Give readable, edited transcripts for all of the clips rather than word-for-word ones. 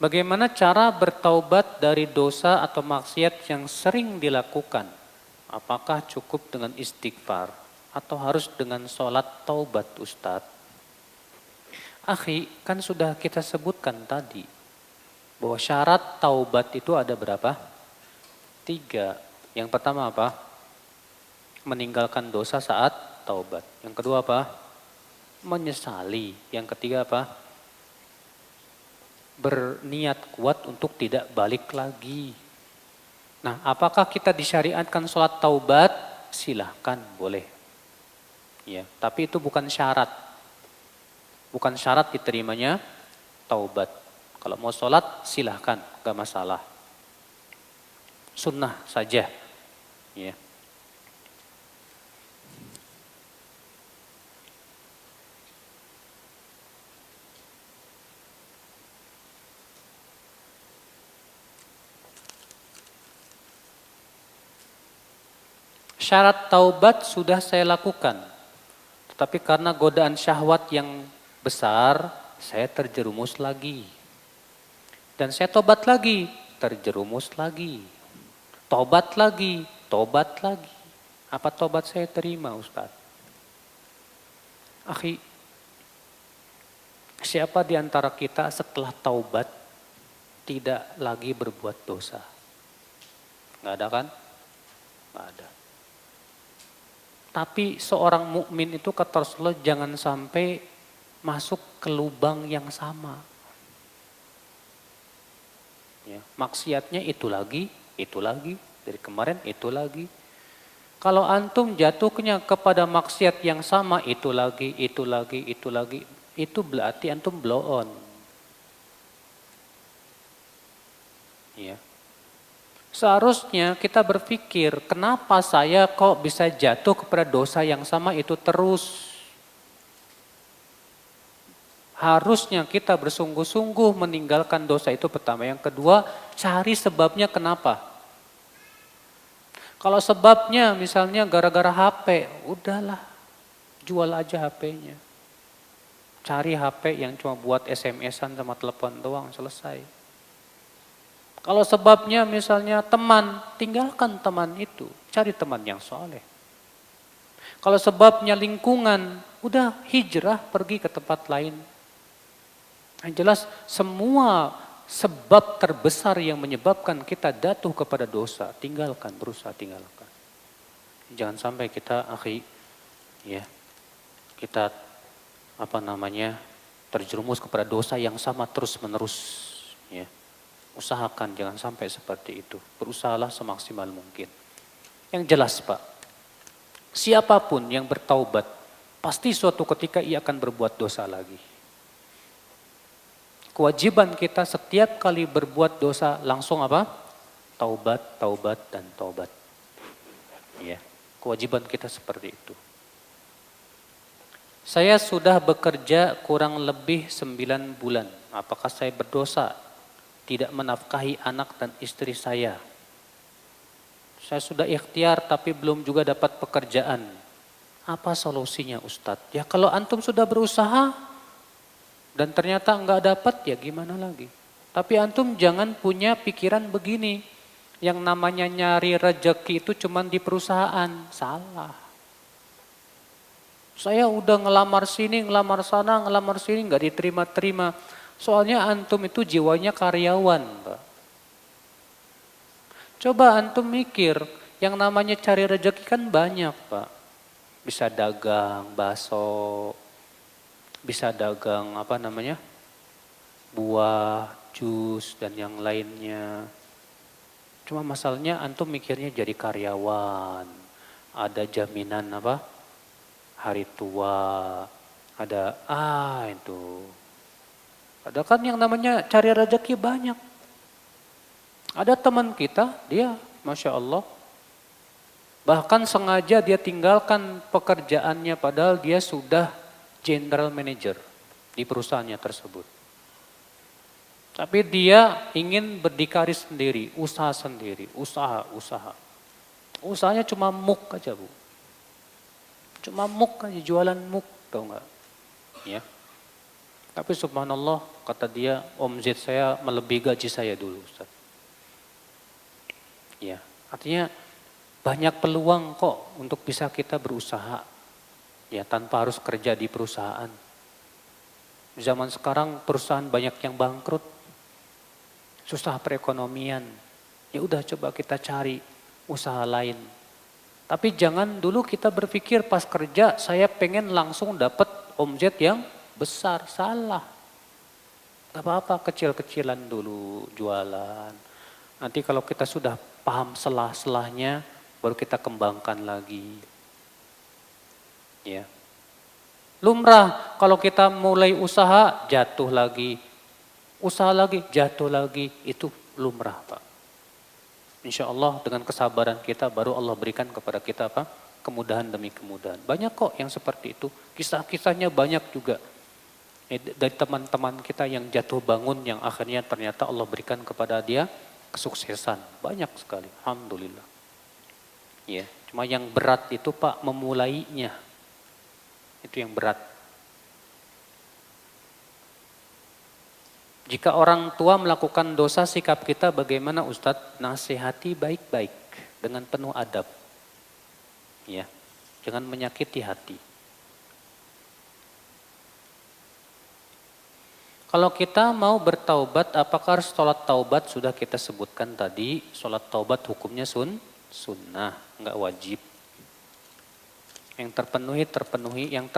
Bagaimana cara bertaubat dari dosa atau maksiat yang sering dilakukan? Apakah cukup dengan istighfar atau harus dengan sholat taubat, Ustadz? Akhi, kan sudah kita sebutkan tadi bahwa syarat taubat itu ada berapa? 3. Yang pertama apa? Meninggalkan dosa saat taubat. Yang kedua apa? Menyesali. Yang ketiga apa? Berniat kuat untuk tidak balik lagi. Nah, apakah kita disyariatkan sholat taubat? Silahkan, boleh. Ya, tapi itu bukan syarat. Bukan syarat diterimanya taubat. Kalau mau sholat, silahkan, gak masalah. Sunnah saja. Ya. Syarat taubat sudah saya lakukan. Tetapi karena godaan syahwat yang besar, saya terjerumus lagi. Dan saya tobat lagi, terjerumus lagi. Tobat lagi, tobat lagi. Apa tobat saya terima, Ustaz? Akhi, siapa di antara kita setelah taubat tidak lagi berbuat dosa? Nggak ada kan? Nggak ada. Tapi seorang mukmin itu kata Rasulullah jangan sampai masuk ke lubang yang sama. Ya, maksiatnya itu lagi, dari kemarin itu lagi. Kalau antum jatuhnya kepada maksiat yang sama itu lagi, itu berarti antum blow on. Ya. Seharusnya kita berpikir, kenapa saya kok bisa jatuh kepada dosa yang sama itu terus? Harusnya kita bersungguh-sungguh meninggalkan dosa itu pertama. Yang kedua, cari sebabnya kenapa. Kalau sebabnya misalnya gara-gara HP, udahlah, jual aja HP-nya. Cari HP yang cuma buat SMS-an sama telepon doang, selesai. Kalau sebabnya misalnya teman, tinggalkan teman itu. Cari teman yang soleh. Kalau sebabnya lingkungan, udah hijrah pergi ke tempat lain. Yang jelas semua sebab terbesar yang menyebabkan kita jatuh kepada dosa, tinggalkan, berusaha tinggalkan. Jangan sampai kita akhi, ya, kita terjerumus kepada dosa yang sama terus menerus, ya. Usahakan jangan sampai seperti itu. Berusahalah semaksimal mungkin. Yang jelas Pak, siapapun yang bertaubat, pasti suatu ketika ia akan berbuat dosa lagi. Kewajiban kita setiap kali berbuat dosa langsung apa? Taubat, taubat, dan taubat. Ya, kewajiban kita seperti itu. Saya sudah bekerja kurang lebih 9 bulan. Apakah saya berdosa? Tidak menafkahi anak dan istri saya. Saya sudah ikhtiar tapi belum juga dapat pekerjaan. Apa solusinya Ustadz? Ya kalau antum sudah berusaha dan ternyata enggak dapat ya gimana lagi. Tapi antum jangan punya pikiran begini. Yang namanya nyari rezeki itu cuma di perusahaan. Salah. Saya udah ngelamar sini, ngelamar sana, ngelamar sini enggak diterima-terima. Soalnya antum itu jiwanya karyawan, Pak. Coba antum mikir, yang namanya cari rezeki kan banyak, Pak. Bisa dagang bakso, bisa dagang buah, jus dan yang lainnya. Cuma masalahnya antum mikirnya jadi karyawan, ada jaminan hari tua, ada itu. Ada kan yang namanya cari rezeki banyak. Ada teman kita, dia Masya Allah, bahkan sengaja dia tinggalkan pekerjaannya padahal dia sudah general manager di perusahaannya tersebut. Tapi dia ingin berdikari sendiri, usaha sendiri, usaha. Usahanya cuma muk aja Bu. Cuma muk aja, jualan muk, tau gak? Ya. Tapi subhanallah, kata dia, Om Z saya melebihi gaji saya dulu, Ustaz. Ya, artinya banyak peluang kok untuk bisa kita berusaha. Ya, tanpa harus kerja di perusahaan. Zaman sekarang perusahaan banyak yang bangkrut. Susah perekonomian. Ya udah coba kita cari usaha lain. Tapi jangan dulu kita berpikir pas kerja saya pengen langsung dapat omzet yang besar. Salah. Gak apa-apa, kecil-kecilan dulu jualan. Nanti kalau kita sudah paham selah-selahnya, baru kita kembangkan lagi. Ya. Lumrah kalau kita mulai usaha jatuh lagi. Usaha lagi, jatuh lagi. Itu lumrah, Pak. Insya Allah dengan kesabaran kita baru Allah berikan kepada kita apa? Kemudahan demi kemudahan. Banyak kok yang seperti itu. Kisah-kisahnya banyak juga. Dari teman-teman kita yang jatuh bangun yang akhirnya ternyata Allah berikan kepada dia kesuksesan. Banyak sekali. Alhamdulillah. Ya, cuma yang berat itu Pak memulainya. Itu yang berat. Jika orang tua melakukan dosa, sikap kita bagaimana Ustadz? Nasihati baik-baik dengan penuh adab. Ya, jangan menyakiti hati. Kalau kita mau bertaubat, apakah sholat taubat sudah kita sebutkan tadi? Sholat taubat hukumnya sunnah, enggak wajib. Yang terpenuhi, yang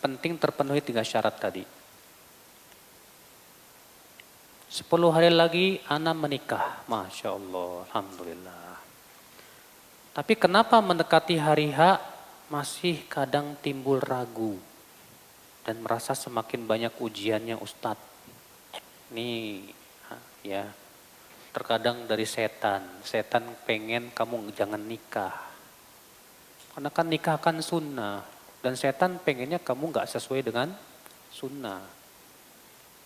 penting terpenuhi 3 syarat tadi. 10 hari lagi anak menikah, Masya Allah, Alhamdulillah. Tapi kenapa mendekati hari H masih kadang timbul ragu dan merasa semakin banyak ujiannya Ustadz. Ini ya terkadang dari setan pengen kamu jangan nikah. Karena kan nikah kan sunnah dan setan pengennya kamu gak sesuai dengan sunnah.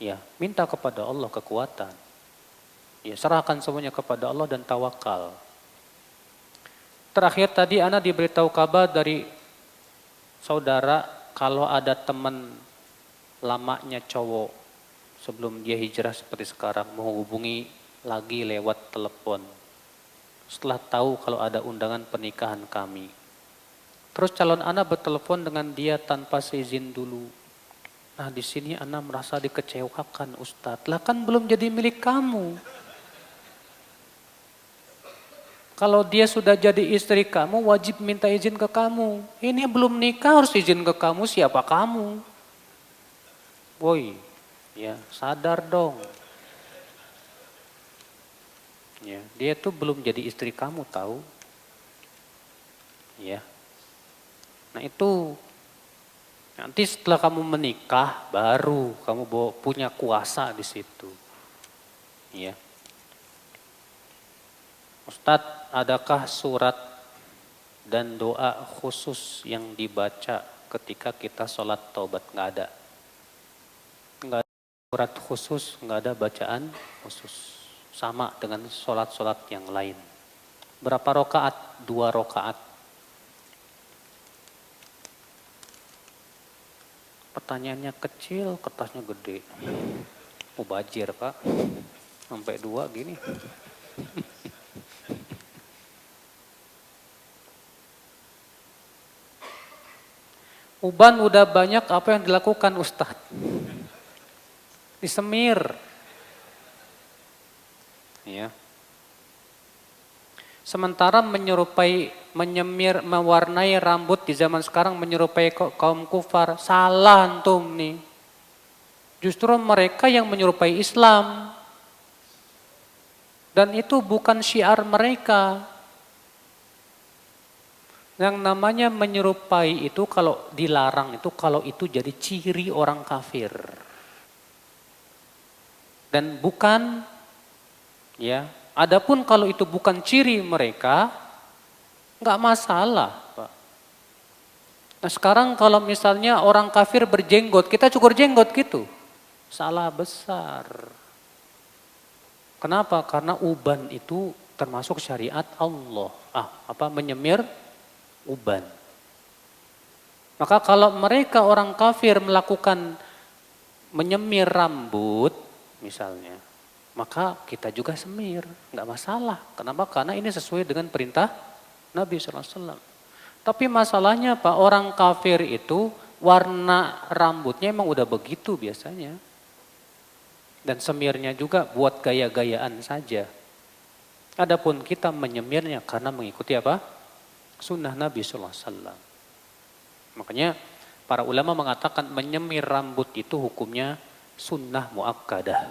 Ya, minta kepada Allah kekuatan. Ya, serahkan semuanya kepada Allah dan tawakal. Terakhir tadi Ana diberitahu kabar dari saudara kalau ada teman lamanya cowok sebelum dia hijrah seperti sekarang mau hubungi lagi lewat telepon. Setelah tahu kalau ada undangan pernikahan kami. Terus calon Ana bertelepon dengan dia tanpa seizin dulu. Nah di sini Ana merasa dikecewakan Ustadz. Lah kan belum jadi milik kamu. Kalau dia sudah jadi istri kamu wajib minta izin ke kamu. Ini belum nikah harus izin ke kamu, siapa kamu? Woi, ya sadar dong. Ya, dia tuh belum jadi istri kamu tahu. Ya. Nah itu nanti setelah kamu menikah baru kamu punya kuasa di situ. Ya. Ustadz, adakah surat dan doa khusus yang dibaca ketika kita sholat taubat? Nggak ada. Nggak ada surat khusus, nggak ada bacaan khusus. Sama dengan sholat-sholat yang lain. Berapa rokaat? 2 rokaat. Pertanyaannya kecil, kertasnya gede. Mubazir Pak, sampai 2 gini. Uban udah banyak, apa yang dilakukan Ustadz? Disemir. Ya. Sementara menyemir, mewarnai rambut di zaman sekarang menyerupai kaum kufar. Salah antum nih. Justru mereka yang menyerupai Islam. Dan itu bukan syiar mereka. Yang namanya menyerupai itu kalau dilarang itu kalau itu jadi ciri orang kafir. Dan bukan ya, adapun kalau itu bukan ciri mereka enggak masalah, Pak. Nah, sekarang kalau misalnya orang kafir berjenggot, kita cukur jenggot gitu. Salah besar. Kenapa? Karena uban itu termasuk syariat Allah. Menyemir uban. Maka kalau mereka orang kafir melakukan menyemir rambut misalnya, maka kita juga semir, nggak masalah. Kenapa? Karena ini sesuai dengan perintah Nabi SAW. Tapi masalahnya Pak, orang kafir itu warna rambutnya emang udah begitu biasanya. Dan semirnya juga buat gaya-gayaan saja. Adapun kita menyemirnya karena mengikuti apa? Sunnah Nabi SAW. Makanya para ulama mengatakan menyemir rambut itu hukumnya sunnah muakkadah.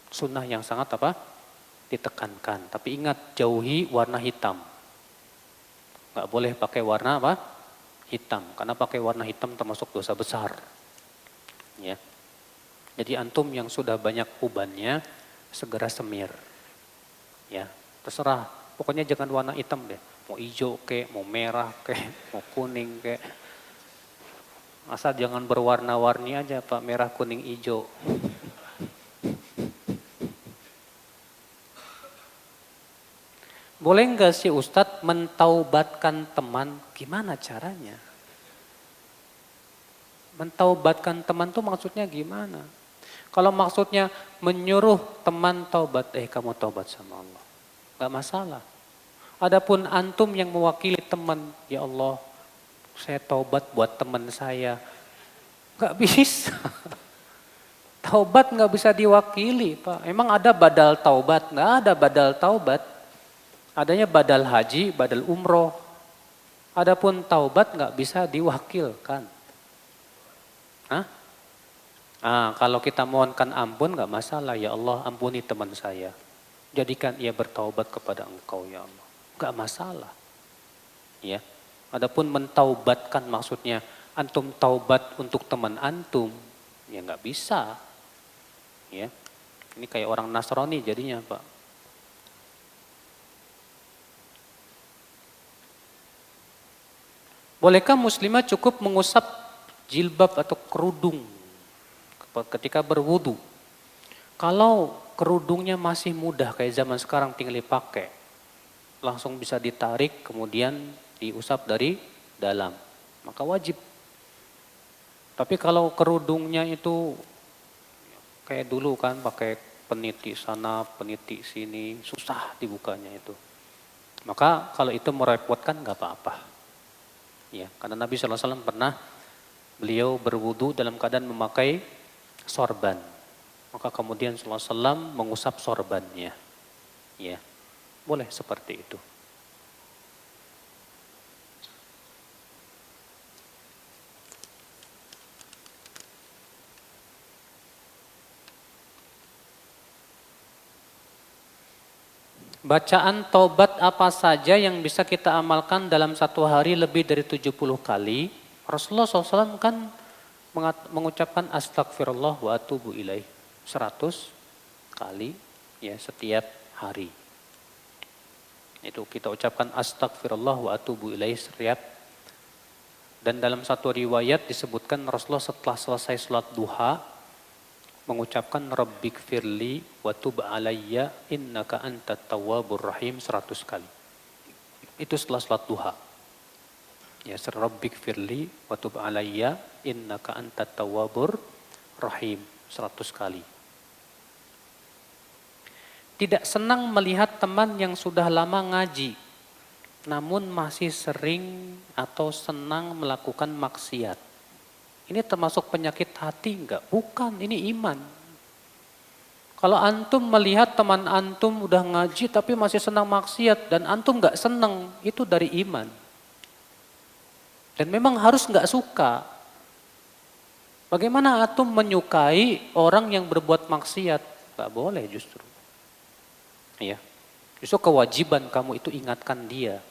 Sunnah yang sangat apa? Ditekankan. Tapi ingat, jauhi warna hitam. Nggak boleh pakai warna apa? Hitam. Karena pakai warna hitam termasuk dosa besar. Ya. Jadi antum yang sudah banyak ubannya segera semir. Ya, terserah. Pokoknya jangan warna hitam deh. Mau hijau kek, mau merah kek, mau kuning kek. Asal jangan berwarna-warni aja Pak, merah, kuning, hijau. Boleh nggak sih Ustadz mentaubatkan teman? Gimana caranya? Mentaubatkan teman tuh maksudnya gimana? Kalau maksudnya menyuruh teman taubat, kamu taubat sama Allah. Gak masalah. Adapun antum yang mewakili teman, ya Allah, saya taubat buat teman saya. Gak bisa. Taubat gak bisa diwakili Pak. Emang ada badal taubat? Gak ada badal taubat. Adanya badal haji, badal umroh. Adapun taubat gak bisa diwakilkan. Hah? Kalau kita mohonkan ampun gak masalah, ya Allah ampuni teman saya. Jadikan ia bertaubat kepada Engkau ya Allah. Gak masalah. Ya. Adapun mentaubatkan maksudnya antum taubat untuk teman antum, ya gak bisa. Ya. Ini kayak orang Nasrani jadinya Pak. Bolehkah muslimah cukup mengusap jilbab atau kerudung ketika berwudu? Kalau kerudungnya masih mudah kayak zaman sekarang tinggal dipakai, langsung bisa ditarik kemudian diusap dari dalam, maka wajib. Tapi kalau kerudungnya itu kayak dulu kan pakai peniti sana, peniti sini, susah dibukanya itu. Maka kalau itu merepotkan nggak apa-apa. Ya, karena Nabi SAW pernah beliau berwudu dalam keadaan memakai sorban. Maka kemudian SAW mengusap sorbannya. Ya, boleh seperti itu. Bacaan taubat apa saja yang bisa kita amalkan dalam satu hari lebih dari 70 kali? Rasulullah SAW kan mengucapkan astagfirullah wa atubu ilaih 100 kali ya setiap hari. Itu kita ucapkan astagfirullah wa atubu ilaih setiap. Dan dalam satu riwayat disebutkan Rasulullah setelah selesai sholat duha mengucapkan rabbik firli wa tub alayya innaka antat tawwabur rahim 100 kali. Itu setelah sholat duha. Ya, rabbik firli wa tub alayya innaka antat tawwabur rahim 100 kali. Tidak senang melihat teman yang sudah lama ngaji, namun masih sering atau senang melakukan maksiat. Ini termasuk penyakit hati enggak? Bukan, ini iman. Kalau antum melihat teman antum udah ngaji tapi masih senang maksiat dan antum enggak senang, itu dari iman. Dan memang harus enggak suka. Bagaimana antum menyukai orang yang berbuat maksiat? Enggak boleh justru. Ya. Justru kewajiban kamu itu ingatkan dia.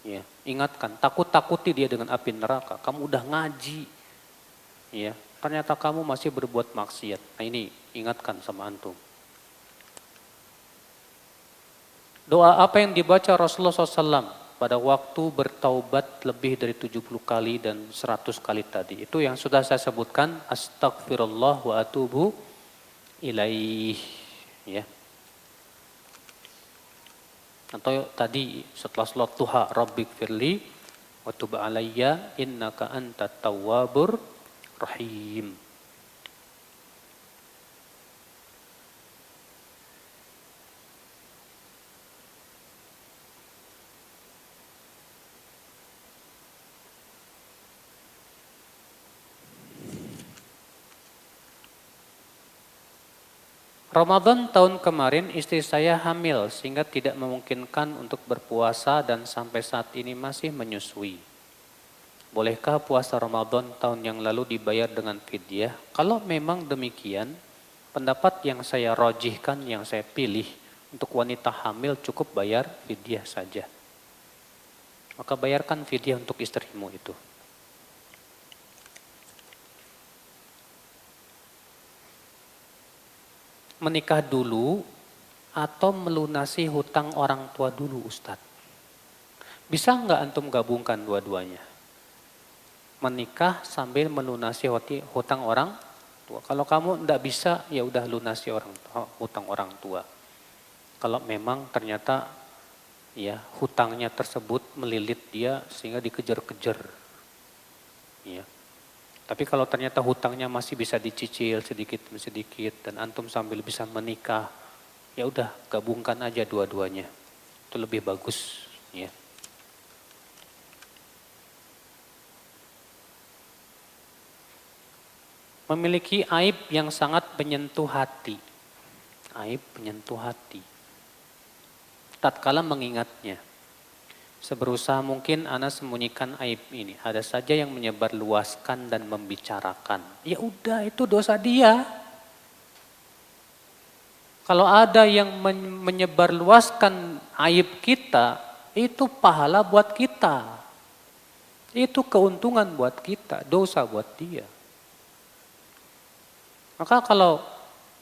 Ya, ingatkan, takut-takuti dia dengan api neraka. Kamu udah ngaji. Ya, ternyata kamu masih berbuat maksiat. Nah ini ingatkan sama antum. Doa apa yang dibaca Rasulullah SAW pada waktu bertaubat lebih dari 70 kali dan 100 kali tadi? Itu yang sudah saya sebutkan, astagfirullah wa atubu ilaih. Ya. Atau tadi setelah sholat duha, rabbik firli wa tub alayya innaka antat tawwabur rahim. Ramadan tahun kemarin istri saya hamil sehingga tidak memungkinkan untuk berpuasa dan sampai saat ini masih menyusui. Bolehkah puasa Ramadan tahun yang lalu dibayar dengan fidyah? Kalau memang demikian, pendapat yang saya rojihkan, yang saya pilih untuk wanita hamil cukup bayar fidyah saja. Maka bayarkan fidyah untuk istrimu itu. Menikah dulu atau melunasi hutang orang tua dulu, Ustadz? Bisa nggak antum gabungkan dua-duanya? Menikah sambil melunasi hutang orang tua. Kalau kamu nggak bisa, ya udah lunasi hutang orang tua. Kalau memang ternyata ya hutangnya tersebut melilit dia sehingga dikejar-kejar. Ya. Tapi kalau ternyata hutangnya masih bisa dicicil sedikit demi sedikit dan antum sambil bisa menikah, ya udah gabungkan aja dua-duanya. Itu lebih bagus, ya. Memiliki aib yang sangat menyentuh hati. Aib menyentuh hati. Tatkala mengingatnya, seberusaha mungkin ana sembunyikan aib ini. Ada saja yang menyebarluaskan dan membicarakan. Ya udah, itu dosa dia. Kalau ada yang menyebarluaskan aib kita, itu pahala buat kita. Itu keuntungan buat kita, dosa buat dia. Maka kalau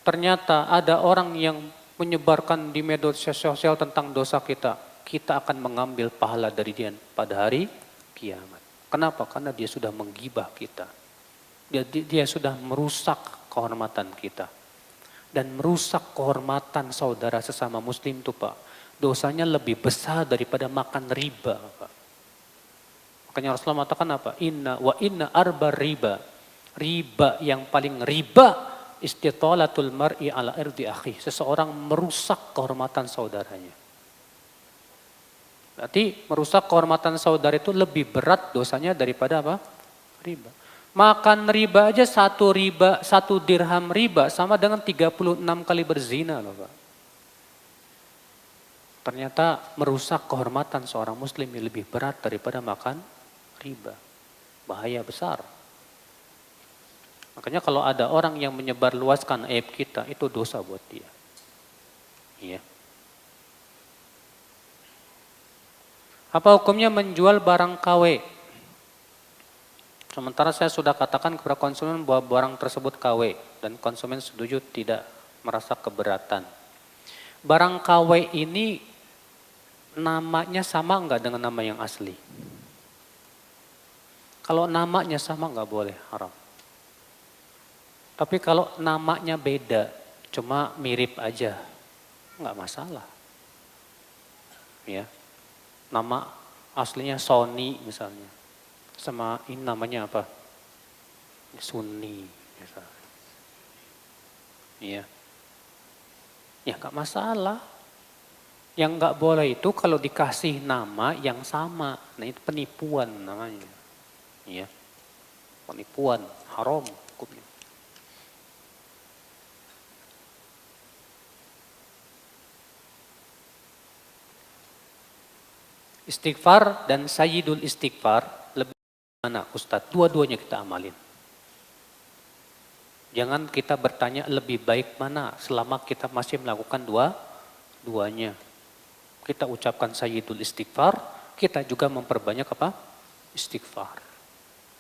ternyata ada orang yang menyebarkan di media sosial tentang dosa kita, kita akan mengambil pahala dari dia pada hari kiamat. Kenapa? Karena dia sudah menggibah kita. Dia sudah merusak kehormatan kita. Dan merusak kehormatan saudara sesama muslim itu Pak. Dosanya lebih besar daripada makan riba Pak. Makanya Rasulullah mengatakan apa? Inna arba riba. Riba yang paling riba istitalatul mar'i ala irdi akhi. Seseorang merusak kehormatan saudaranya. Berarti merusak kehormatan saudara itu lebih berat dosanya daripada apa? Riba. Makan riba aja satu dirham riba sama dengan 36 kali berzina loh Pak. Ternyata merusak kehormatan seorang muslim lebih berat daripada makan riba. Bahaya besar. Makanya kalau ada orang yang menyebarluaskan aib kita, itu dosa buat dia. Iya. Apa hukumnya menjual barang KW? Sementara saya sudah katakan kepada konsumen bahwa barang tersebut KW dan konsumen setuju tidak merasa keberatan. Barang KW ini namanya sama enggak dengan nama yang asli? Kalau namanya sama enggak boleh, haram. Tapi kalau namanya beda, cuma mirip aja, enggak masalah. Ya. Nama aslinya Sony misalnya. Sama ini namanya apa? Sunni misalnya. Iya. Ya enggak masalah. Yang enggak boleh itu kalau dikasih nama yang sama. Nah itu penipuan namanya. Iya. Penipuan, haram hukumnya. Istighfar dan sayyidul istighfar lebih mana Ustadz? Dua-duanya kita amalin. Jangan kita bertanya lebih baik mana selama kita masih melakukan duanya. Kita ucapkan sayyidul istighfar, kita juga memperbanyak apa? Istighfar.